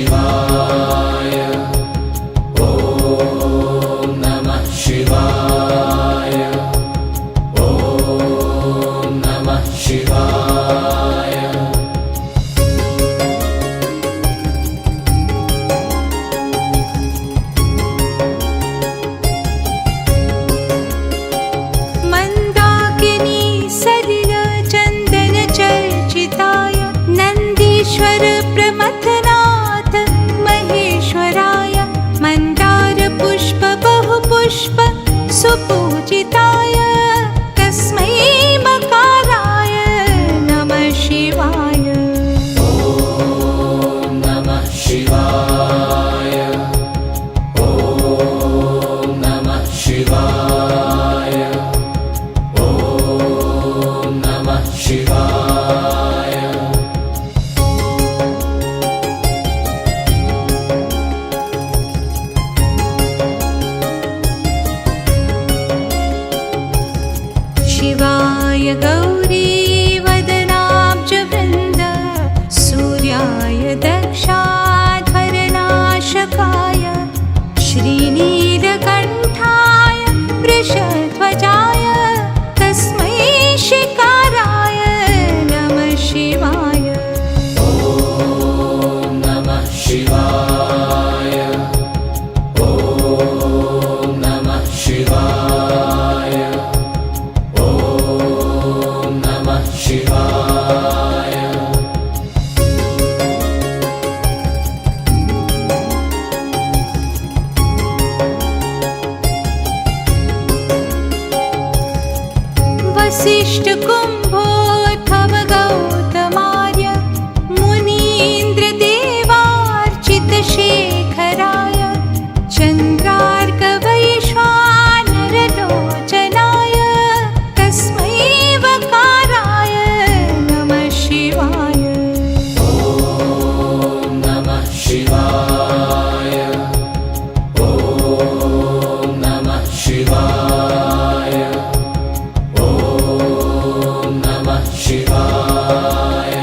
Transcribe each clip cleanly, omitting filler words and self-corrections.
शिवाय। ॐ नमः शिवाय। ॐ नमः शिवाय। मन्दाकिनी सलिल चन्दन चर्चिताय नन्दीश्वर प्रमथनाथ महेश्वराय मन्दार पुष्प बहुपुष्प सुपूजिताय तस्मै मकाराय नमः शिवाय। ॐ नमः शिवाय। ॐ नमः शिवाय। ॐ नमः शिवाय। शिवाय गौरी वदनाब्जवृन्द सूर्याय दक्षाध्वरनाशकाय श्रीनीलकण्ठाय वृषध्वजाय तस्मै शिकाराय नमः शिवाय। ॐ नमः शिवाय। ॐ नमः शिवाय। ॐ नमः शिवाय। वसिष्ठकुम्भोद्भव गौतमार्य मुनीन्द्रदेवार्चितशेखराय चन्द्रार्कवैश्वानरलोचनाय तस्मै वकाराय नमः शिवाय। ॐ नमः शिवाय। ॐ नमः शिवाय। ॐ नमः शिवाय।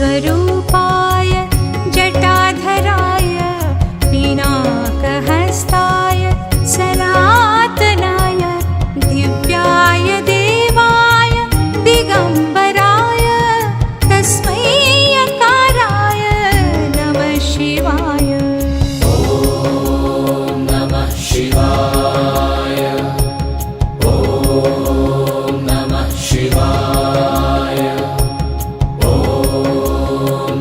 यक्षस्वरूपाय जटाधराय पिनाकहस्ताय सनातनाय दिव्याय देवाय दिगम्बराय तस्मै यकाराय नमः शिवाय। ॐ नमः शिवाय। ॐ नमः शिवाय। ॐ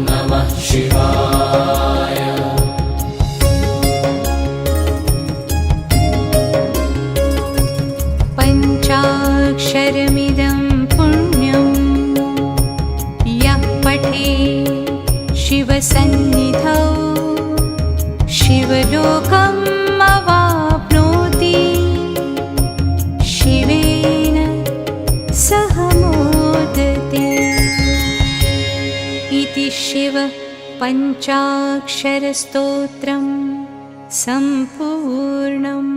नमः शिवाय। पञ्चाक्षरमिदं पुण्यं यः पठे शिवसन्निधौ शिवलोकम् अवाप्नोति शिवेन सह मोदते इति शिव पञ्चाक्षरस्तोत्रं सम्पूर्णम्।